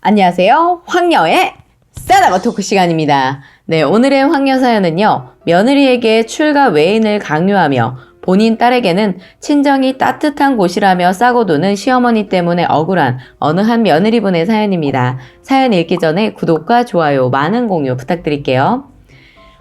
안녕하세요. 황녀의 싸다가 토크 시간입니다. 네, 오늘의 황녀 사연은요. 며느리에게 출가 외인을 강요하며 본인 딸에게는 친정이 따뜻한 곳이라며 싸고 도는 시어머니 때문에 억울한 어느 한 며느리분의 사연입니다. 사연 읽기 전에 구독과 좋아요, 많은 공유 부탁드릴게요.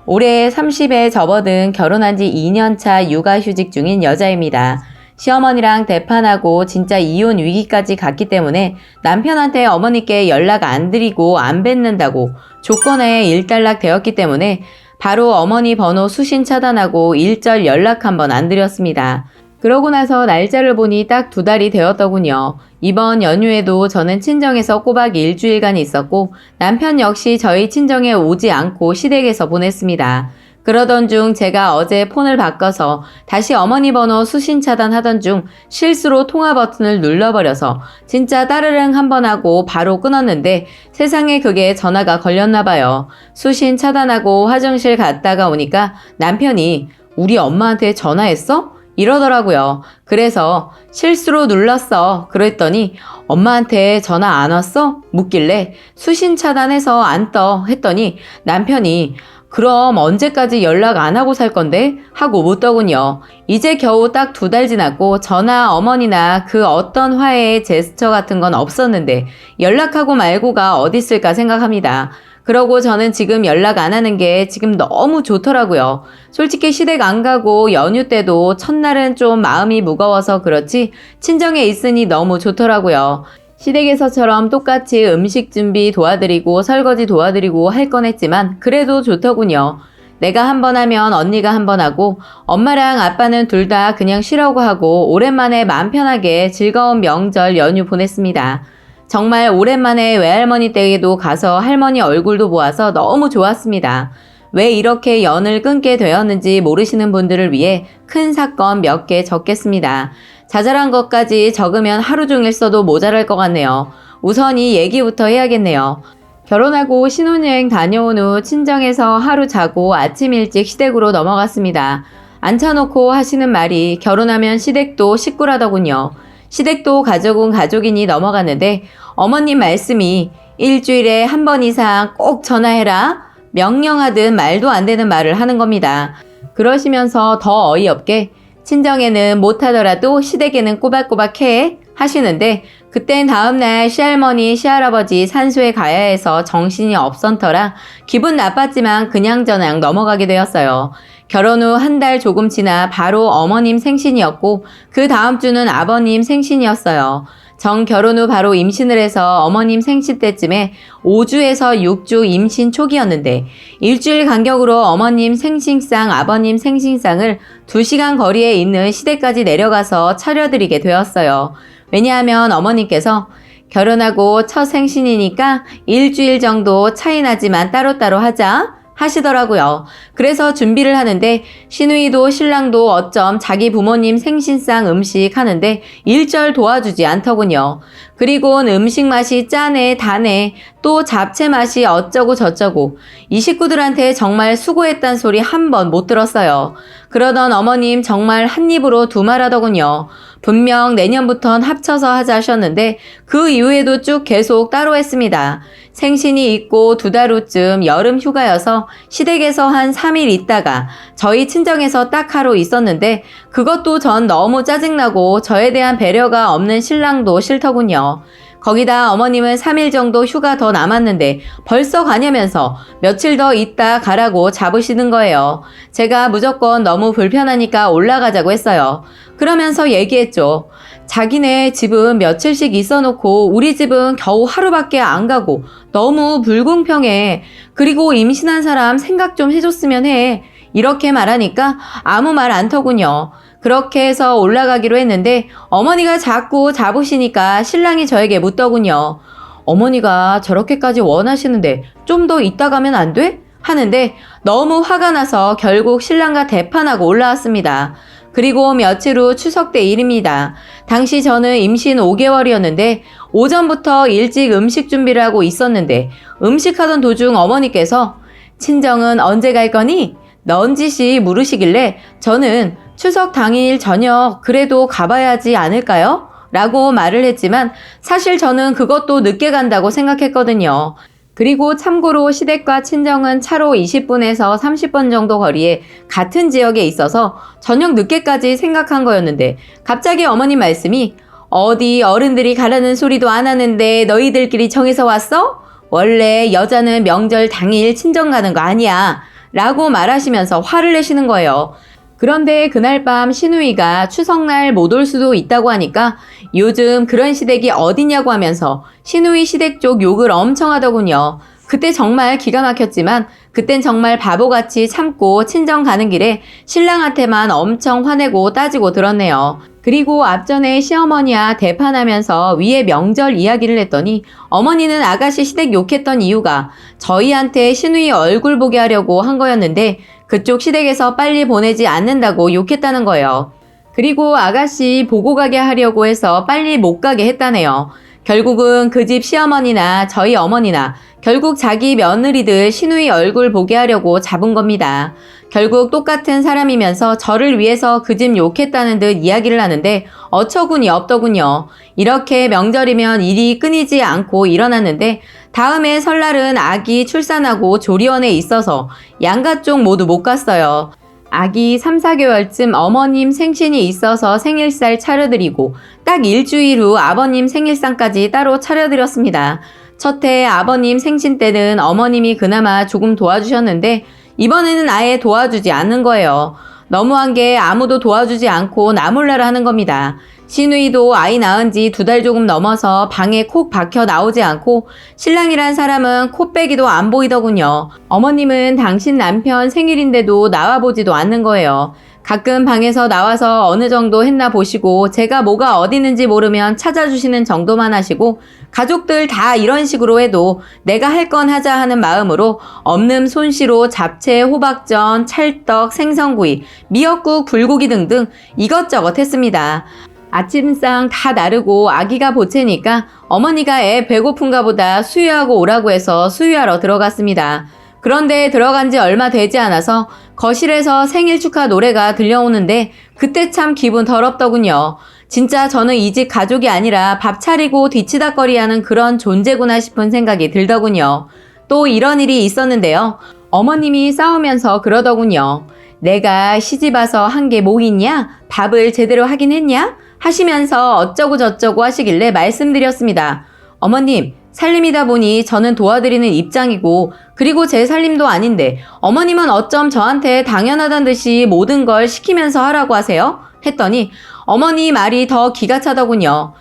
올해 30에 접어든 결혼한 지 2년차 육아휴직 중인 여자입니다. 시어머니랑 대판하고 진짜 이혼 위기까지 갔기 때문에 남편한테 어머니께 연락 안 드리고 안 뵙는다고 조건에 일단락 되었기 때문에 바로 어머니 번호 수신 차단하고 일절 연락 한번 안 드렸습니다. 그러고 나서 날짜를 보니 딱 2달이 되었더군요. 이번 연휴에도 저는 친정에서 꼬박 일주일간 있었고 남편 역시 저희 친정에 오지 않고 시댁에서 보냈습니다. 그러던 중 제가 어제 폰을 바꿔서 다시 어머니 번호 수신 차단하던 중 실수로 통화 버튼을 눌러버려서 진짜 따르릉 한번 하고 바로 끊었는데 세상에 그게 전화가 걸렸나봐요. 수신 차단하고 화장실 갔다가 오니까 남편이 "우리 엄마한테 전화했어?" 이러더라고요. 그래서 "실수로 눌렀어." 그랬더니 "엄마한테 전화 안 왔어?" 묻길래 "수신 차단해서 안 떠." 했더니 남편이 "그럼 언제까지 연락 안 하고 살 건데?" 하고 묻더군요. 이제 겨우 딱 2달 지났고 전화 어머니나 그 어떤 화해의 제스처 같은 건 없었는데 연락하고 말고가 어딨을까 생각합니다. 그러고 저는 지금 연락 안 하는 게 지금 너무 좋더라고요. 솔직히 시댁 안 가고 연휴 때도 첫날은 좀 마음이 무거워서 그렇지 친정에 있으니 너무 좋더라고요. 시댁에서처럼 똑같이 음식 준비 도와드리고 설거지 도와드리고 할 건 했지만 그래도 좋더군요. 내가 한 번 하면 언니가 한 번 하고 엄마랑 아빠는 둘 다 그냥 쉬라고 하고 오랜만에 마음 편하게 즐거운 명절 연휴 보냈습니다. 정말 오랜만에 외할머니 댁에도 가서 할머니 얼굴도 보아서 너무 좋았습니다. 왜 이렇게 연을 끊게 되었는지 모르시는 분들을 위해 큰 사건 몇 개 적겠습니다. 자잘한 것까지 적으면 하루 종일 써도 모자랄 것 같네요. 우선 이 얘기부터 해야겠네요. 결혼하고 신혼여행 다녀온 후 친정에서 하루 자고 아침 일찍 시댁으로 넘어갔습니다. 앉혀놓고 하시는 말이 결혼하면 시댁도 식구라더군요. 시댁도 가족은 가족이니 넘어갔는데 어머님 말씀이 "일주일에 한 번 이상 꼭 전화해라." 명령하듯 말도 안 되는 말을 하는 겁니다. 그러시면서 더 어이없게 "친정에는 못하더라도 시댁에는 꼬박꼬박 해" 하시는데 그땐 다음날 시할머니, 시할아버지 산소에 가야 해서 정신이 없던 터라 기분 나빴지만 그냥저냥 넘어가게 되었어요. 결혼 후 1달 조금 지나 바로 어머님 생신이었고 그 다음 주는 아버님 생신이었어요. 전 결혼 후 바로 임신을 해서 어머님 생신 때쯤에 5주에서 6주 임신 초기였는데 일주일 간격으로 어머님 생신상, 아버님 생신상을 2시간 거리에 있는 시댁까지 내려가서 차려드리게 되었어요. 왜냐하면 어머님께서 "결혼하고 첫 생신이니까 일주일 정도 차이 나지만 따로따로 하자" 하시더라고요. 그래서 준비를 하는데 시누이도 신랑도 어쩜 자기 부모님 생신상 음식 하는데 일절 도와주지 않더군요. 그리고는 음식 맛이 짜네 다네 또 잡채 맛이 어쩌고 저쩌고 이 식구들한테 정말 수고했단 소리 한 번 못 들었어요. 그러던 어머님 정말 한 입으로 두 말 하더군요. 분명 내년부턴 합쳐서 하자 하셨는데 그 이후에도 쭉 계속 따로 했습니다. 생신이 있고 2달 후쯤 여름 휴가여서 시댁에서 한 3일 있다가 저희 친정에서 딱 하루 있었는데 그것도 전 너무 짜증나고 저에 대한 배려가 없는 신랑도 싫더군요. 거기다 어머님은 3일 정도 휴가 더 남았는데 벌써 가냐면서 며칠 더 있다 가라고 잡으시는 거예요. 제가 무조건 너무 불편하니까 올라가자고 했어요. 그러면서 얘기했죠. 자기네 집은 며칠씩 있어놓고 우리 집은 겨우 하루밖에 안 가고 너무 불공평해. 그리고 임신한 사람 생각 좀 해줬으면 해. 이렇게 말하니까 아무 말 안 터군요. 그렇게 해서 올라가기로 했는데 어머니가 자꾸 잡으시니까 신랑이 저에게 묻더군요. "어머니가 저렇게까지 원하시는데 좀 더 있다 가면 안 돼?" 하는데 너무 화가 나서 결국 신랑과 대판하고 올라왔습니다. 그리고 며칠 후 추석 때 일입니다. 당시 저는 임신 5개월이었는데 오전부터 일찍 음식 준비를 하고 있었는데 음식하던 도중 어머니께서 "친정은 언제 갈 거니?" 넌지시 물으시길래 저는 "추석 당일 저녁 그래도 가봐야지 않을까요?" 라고 말을 했지만 사실 저는 그것도 늦게 간다고 생각했거든요. 그리고 참고로 시댁과 친정은 차로 20분에서 30분 정도 거리에 같은 지역에 있어서 저녁 늦게까지 생각한 거였는데 갑자기 어머님 말씀이 어디 어른들이 가라는 소리도 안 하는데 너희들끼리 정해서 왔어? 원래 여자는 명절 당일 친정 가는 거 아니야 라고 말하시면서 화를 내시는 거예요. 그런데 그날 밤 시누이가 추석날 못 올 수도 있다고 하니까 요즘 그런 시댁이 어디냐고 하면서 시누이 시댁 쪽 욕을 엄청 하더군요. 그때 정말 기가 막혔지만 그땐 정말 바보같이 참고 친정 가는 길에 신랑한테만 엄청 화내고 따지고 들었네요. 그리고 앞전에 시어머니와 대판하면서 위에 명절 이야기를 했더니 어머니는 아가씨 시댁 욕했던 이유가 저희한테 시누이 얼굴 보게 하려고 한 거였는데 그쪽 시댁에서 빨리 보내지 않는다고 욕했다는 거예요. 그리고 아가씨 보고 가게 하려고 해서 빨리 못 가게 했다네요. 결국은 그 집 시어머니나 저희 어머니나 결국 자기 며느리들 시누이 얼굴 보게 하려고 잡은 겁니다. 결국 똑같은 사람이면서 저를 위해서 그 집 욕했다는 듯 이야기를 하는데 어처구니 없더군요. 이렇게 명절이면 일이 끊이지 않고 일어났는데 다음에 설날은 아기 출산하고 조리원에 있어서 양가 쪽 모두 못 갔어요. 아기 3, 4개월쯤 어머님 생신이 있어서 생일상 차려드리고 딱 일주일 후 아버님 생일상까지 따로 차려드렸습니다. 첫해 아버님 생신 때는 어머님이 그나마 조금 도와주셨는데 이번에는 아예 도와주지 않는 거예요. 너무한 게 아무도 도와주지 않고 나 몰라라 하는 겁니다. 시누이도 아이 낳은 지 2달 조금 넘어서 방에 콕 박혀 나오지 않고 신랑이란 사람은 코빼기도 안 보이더군요. 어머님은 당신 남편 생일인데도 나와보지도 않는 거예요. 가끔 방에서 나와서 어느 정도 했나 보시고 제가 뭐가 어디 있는지 모르면 찾아주시는 정도만 하시고 가족들 다 이런 식으로 해도 내가 할 건 하자 하는 마음으로 없는 솜씨로 잡채, 호박전, 찰떡, 생선구이, 미역국, 불고기 등등 이것저것 했습니다. 아침상 다 나르고 아기가 보채니까 어머니가 애 배고픈가 보다 수유하고 오라고 해서 수유하러 들어갔습니다. 그런데 들어간 지 얼마 되지 않아서 거실에서 생일 축하 노래가 들려오는데 그때 참 기분 더럽더군요. 진짜 저는 이 집 가족이 아니라 밥 차리고 뒤치다꺼리하는 그런 존재구나 싶은 생각이 들더군요. 또 이런 일이 있었는데요. 어머님이 싸우면서 그러더군요. 내가 시집 와서 한 게 뭐 있냐? 밥을 제대로 하긴 했냐? 하시면서 어쩌고 저쩌고 하시길래 말씀드렸습니다. 어머님, 살림이다 보니 저는 도와드리는 입장이고 그리고 제 살림도 아닌데 어머님은 어쩜 저한테 당연하다는 듯이 모든 걸 시키면서 하라고 하세요? 했더니 어머니 말이 더 기가 차더군요.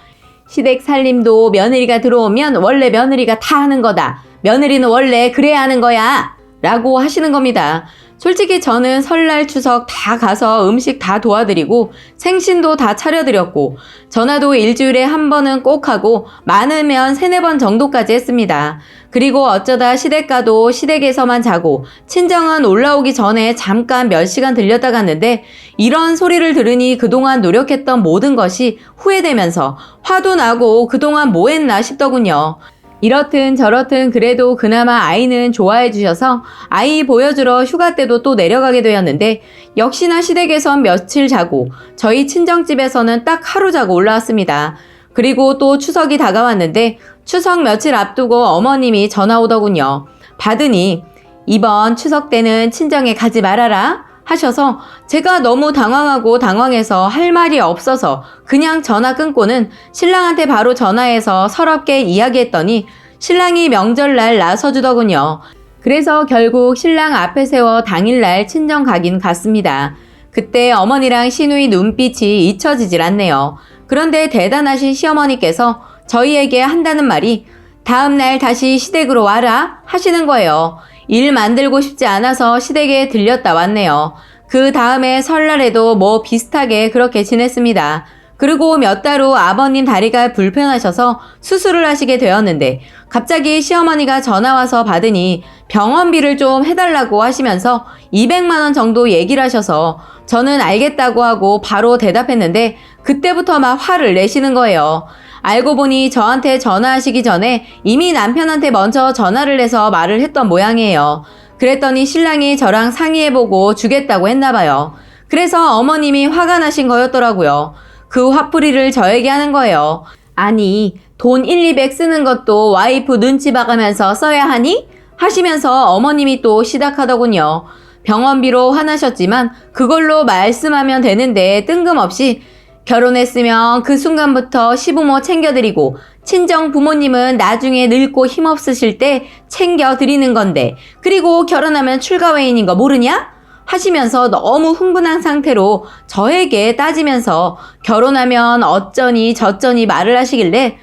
시댁 살림도 며느리가 들어오면 원래 며느리가 다 하는 거다. 며느리는 원래 그래야 하는 거야. 라고 하시는 겁니다. 솔직히 저는 설날 추석 다 가서 음식 다 도와드리고 생신도 다 차려드렸고 전화도 일주일에 한 번은 꼭 하고 많으면 3, 4번 정도까지 했습니다. 그리고 어쩌다 시댁 가도 시댁에서만 자고 친정은 올라오기 전에 잠깐 몇 시간 들렸다 갔는데 이런 소리를 들으니 그동안 노력했던 모든 것이 후회되면서 화도 나고 그동안 뭐 했나 싶더군요. 이렇든 저렇든 그래도 그나마 아이는 좋아해 주셔서 아이 보여주러 휴가 때도 또 내려가게 되었는데 역시나 시댁에선 며칠 자고 저희 친정집에서는 딱 하루 자고 올라왔습니다. 그리고 또 추석이 다가왔는데 추석 며칠 앞두고 어머님이 전화 오더군요. 받으니 이번 추석 때는 친정에 가지 말아라 하셔서 제가 너무 당황해서 할 말이 없어서 그냥 전화 끊고는 신랑한테 바로 전화해서 서럽게 이야기했더니 신랑이 명절날 나서주더군요. 그래서 결국 신랑 앞에 세워 당일날 친정 가긴 갔습니다. 그때 어머니랑 시누이 눈빛이 잊혀지질 않네요. 그런데 대단하신 시어머니께서 저희에게 한다는 말이 다음날 다시 시댁으로 와라 하시는 거예요. 일 만들고 싶지 않아서 시댁에 들렸다 왔네요. 그 다음에 설날에도 뭐 비슷하게 그렇게 지냈습니다. 그리고 몇 달 후 아버님 다리가 불편하셔서 수술을 하시게 되었는데 갑자기 시어머니가 전화와서 받으니 병원비를 좀 해달라고 하시면서 200만 원 정도 얘기를 하셔서 저는 알겠다고 하고 바로 대답했는데 그때부터 막 화를 내시는 거예요. 알고 보니 저한테 전화하시기 전에 이미 남편한테 먼저 전화를 해서 말을 했던 모양이에요. 그랬더니 신랑이 저랑 상의해보고 주겠다고 했나봐요. 그래서 어머님이 화가 나신 거였더라고요. 그 화풀이를 저에게 하는 거예요. 아니, 돈 1, 200 쓰는 것도 와이프 눈치 봐가면서 써야 하니? 하시면서 어머님이 또 시작하더군요. 병원비로 화나셨지만 그걸로 말씀하면 되는데 뜬금없이 결혼했으면 그 순간부터 시부모 챙겨드리고 친정 부모님은 나중에 늙고 힘없으실 때 챙겨드리는 건데 그리고 결혼하면 출가외인인 거 모르냐? 하시면서 너무 흥분한 상태로 저에게 따지면서 결혼하면 어쩌니 저쩌니 말을 하시길래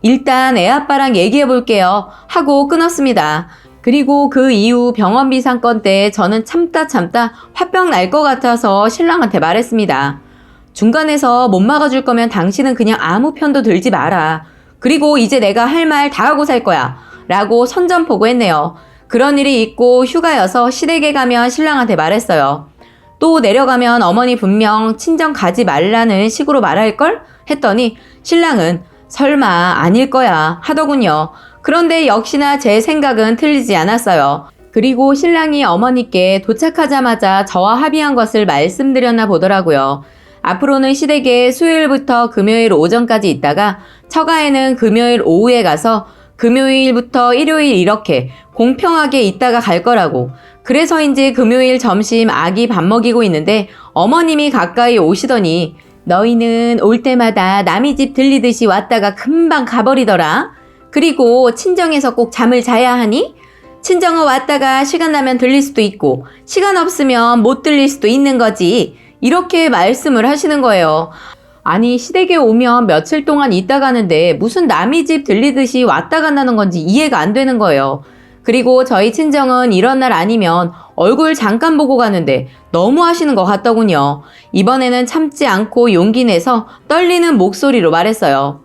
일단 애아빠랑 얘기해 볼게요 하고 끊었습니다. 그리고 그 이후 병원비 상건 때 저는 참다 화병 날 것 같아서 신랑한테 말했습니다. 중간에서 못 막아줄 거면 당신은 그냥 아무 편도 들지 마라. 그리고 이제 내가 할 말 다 하고 살 거야 라고 선전포고했네요. 그런 일이 있고 휴가여서 시댁에 가면 신랑한테 말했어요. 또 내려가면 어머니 분명 친정 가지 말라는 식으로 말할걸? 했더니 신랑은 설마 아닐 거야 하더군요. 그런데 역시나 제 생각은 틀리지 않았어요. 그리고 신랑이 어머니께 도착하자마자 저와 합의한 것을 말씀드렸나 보더라고요. 앞으로는 시댁에 수요일부터 금요일 오전까지 있다가 처가에는 금요일 오후에 가서 금요일부터 일요일 이렇게 공평하게 있다가 갈 거라고. 그래서인지 금요일 점심 아기 밥 먹이고 있는데 어머님이 가까이 오시더니 너희는 올 때마다 남의 집 들리듯이 왔다가 금방 가버리더라. 그리고 친정에서 꼭 잠을 자야 하니? 친정은 왔다가 시간 나면 들릴 수도 있고 시간 없으면 못 들릴 수도 있는 거지. 이렇게 말씀을 하시는 거예요. 아니 시댁에 오면 며칠 동안 있다 가는데 무슨 남의 집 들리듯이 왔다 간다는 건지 이해가 안 되는 거예요. 그리고 저희 친정은 이런 날 아니면 얼굴 잠깐 보고 가는데 너무 하시는 것 같더군요. 이번에는 참지 않고 용기 내서 떨리는 목소리로 말했어요.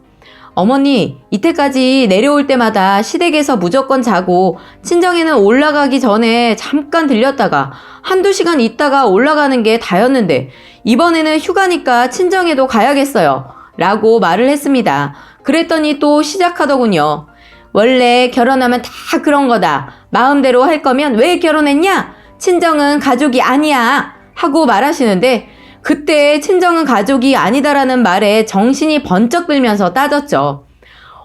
어머니, 이때까지 내려올 때마다 시댁에서 무조건 자고 친정에는 올라가기 전에 잠깐 들렸다가 한두 시간 있다가 올라가는 게 다였는데 이번에는 휴가니까 친정에도 가야겠어요 라고 말을 했습니다. 그랬더니 또 시작하더군요. 원래 결혼하면 다 그런 거다. 마음대로 할 거면 왜 결혼했냐? 친정은 가족이 아니야 하고 말하시는데 그때 친정은 가족이 아니다라는 말에 정신이 번쩍 들면서 따졌죠.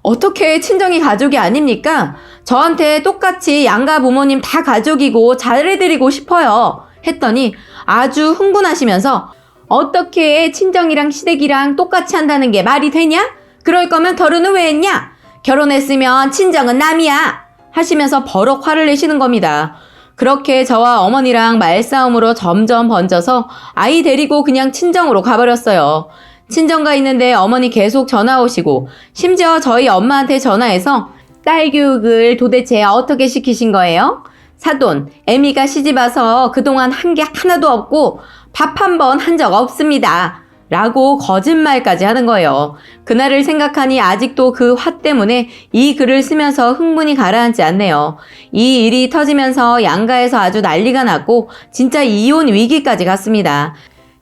어떻게 친정이 가족이 아닙니까? 저한테 똑같이 양가 부모님 다 가족이고 잘해드리고 싶어요 했더니 아주 흥분하시면서 어떻게 친정이랑 시댁이랑 똑같이 한다는 게 말이 되냐? 그럴 거면 결혼은 왜 했냐? 결혼했으면 친정은 남이야 하시면서 버럭 화를 내시는 겁니다. 그렇게 저와 어머니랑 말싸움으로 점점 번져서 아이 데리고 그냥 친정으로 가버렸어요. 친정 가 있는데 어머니 계속 전화 오시고 심지어 저희 엄마한테 전화해서 딸 교육을 도대체 어떻게 시키신 거예요? 사돈, 애미가 시집와서 그동안 한 게 하나도 없고 밥 한 번 한 적 없습니다. 라고 거짓말까지 하는 거예요. 그날을 생각하니 아직도 그 화 때문에 이 글을 쓰면서 흥분이 가라앉지 않네요. 이 일이 터지면서 양가에서 아주 난리가 났고 진짜 이혼 위기까지 갔습니다.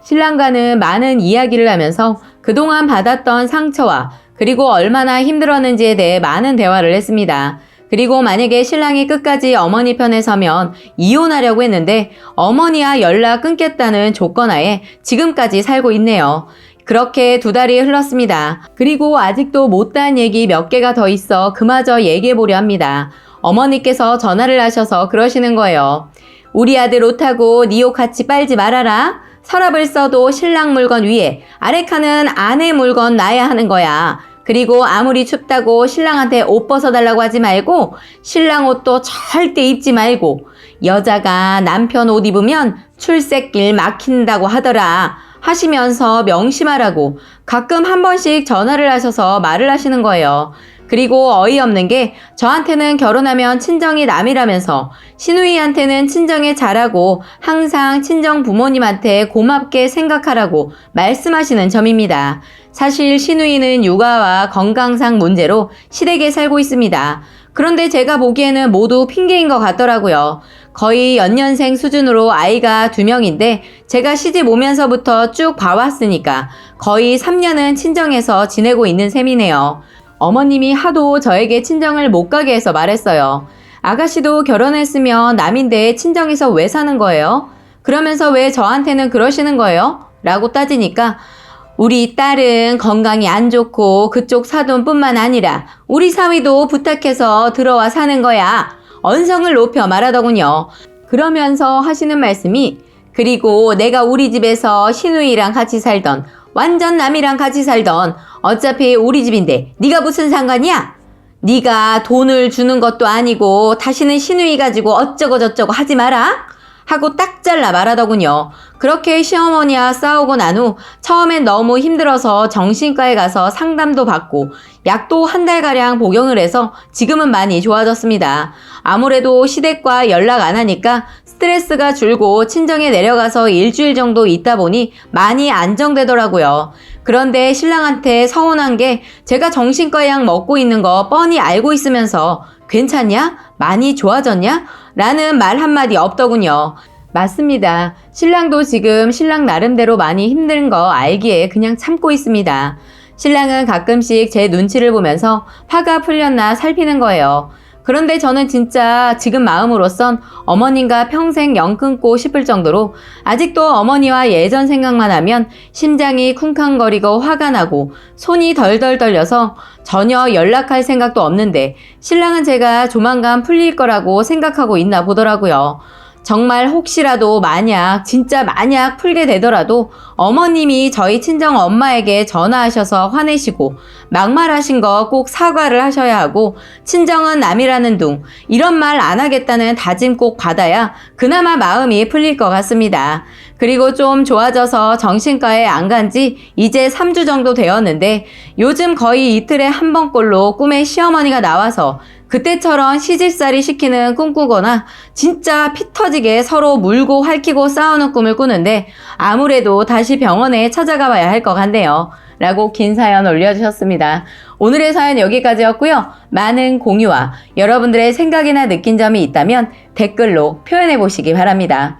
신랑과는 많은 이야기를 하면서 그동안 받았던 상처와 그리고 얼마나 힘들었는지에 대해 많은 대화를 했습니다. 그리고 만약에 신랑이 끝까지 어머니 편에 서면 이혼하려고 했는데 어머니와 연락 끊겠다는 조건하에 지금까지 살고 있네요. 그렇게 2달이 흘렀습니다. 그리고 아직도 못다한 얘기 몇 개가 더 있어 그마저 얘기해보려 합니다. 어머니께서 전화를 하셔서 그러시는 거예요. 우리 아들 옷하고 네 옷 같이 빨지 말아라. 서랍을 써도 신랑 물건 위에 아래 칸은 아내 물건 놔야 하는 거야. 그리고 아무리 춥다고 신랑한테 옷 벗어달라고 하지 말고 신랑 옷도 절대 입지 말고 여자가 남편 옷 입으면 출첵길 막힌다고 하더라 하시면서 명심하라고 가끔 한 번씩 전화를 하셔서 말을 하시는 거예요. 그리고 어이없는 게 저한테는 결혼하면 친정이 남이라면서 시누이한테는 친정에 잘하고 항상 친정 부모님한테 고맙게 생각하라고 말씀하시는 점입니다. 사실 시누이는 육아와 건강상 문제로 시댁에 살고 있습니다. 그런데 제가 보기에는 모두 핑계인 것 같더라고요. 거의 연년생 수준으로 아이가 2명인데 제가 시집 오면서부터 쭉 봐왔으니까 거의 3년은 친정에서 지내고 있는 셈이네요. 어머님이 하도 저에게 친정을 못 가게 해서 말했어요. 아가씨도 결혼했으면 남인데 친정에서 왜 사는 거예요? 그러면서 왜 저한테는 그러시는 거예요? 라고 따지니까 우리 딸은 건강이 안 좋고 그쪽 사돈뿐만 아니라 우리 사위도 부탁해서 들어와 사는 거야. 언성을 높여 말하더군요. 그러면서 하시는 말씀이 그리고 내가 우리 집에서 시누이랑 같이 살던 완전 남이랑 같이 살던 어차피 우리 집인데 네가 무슨 상관이야? 네가 돈을 주는 것도 아니고 다시는 시누이 가지고 어쩌고 저쩌고 하지 마라. 하고 딱 잘라 말하더군요. 그렇게 시어머니와 싸우고 난 후 처음엔 너무 힘들어서 정신과에 가서 상담도 받고 약도 한 달가량 복용을 해서 지금은 많이 좋아졌습니다. 아무래도 시댁과 연락 안 하니까 스트레스가 줄고 친정에 내려가서 일주일 정도 있다 보니 많이 안정되더라고요. 그런데 신랑한테 서운한 게 제가 정신과 약 먹고 있는 거 뻔히 알고 있으면서 괜찮냐? 많이 좋아졌냐? 라는 말 한마디 없더군요. 맞습니다. 신랑도 지금 신랑 나름대로 많이 힘든 거 알기에 그냥 참고 있습니다. 신랑은 가끔씩 제 눈치를 보면서 화가 풀렸나 살피는 거예요. 그런데 저는 진짜 지금 마음으로선 어머님과 평생 연 끊고 싶을 정도로 아직도 어머니와 예전 생각만 하면 심장이 쿵쾅거리고 화가 나고 손이 덜덜 떨려서 전혀 연락할 생각도 없는데 신랑은 제가 조만간 풀릴 거라고 생각하고 있나 보더라고요. 정말 혹시라도 진짜 만약 풀게 되더라도 어머님이 저희 친정 엄마에게 전화하셔서 화내시고 막말하신 거 꼭 사과를 하셔야 하고 친정은 남이라는 둥 이런 말 안 하겠다는 다짐 꼭 받아야 그나마 마음이 풀릴 것 같습니다. 그리고 좀 좋아져서 정신과에 안 간 지 이제 3주 정도 되었는데 요즘 거의 이틀에 한 번꼴로 꿈에 시어머니가 나와서 그때처럼 시집살이 시키는 꿈 꾸거나 진짜 피 터지게 서로 물고 핥히고 싸우는 꿈을 꾸는데 아무래도 다시 병원에 찾아가 봐야 할 것 같네요. 라고 긴 사연 올려주셨습니다. 오늘의 사연 여기까지였고요. 많은 공유와 여러분들의 생각이나 느낀 점이 있다면 댓글로 표현해 보시기 바랍니다.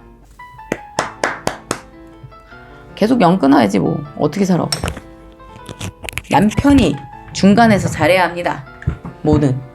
계속 연 끊어야지 뭐. 어떻게 살아. 남편이 중간에서 잘해야 합니다. 뭐든.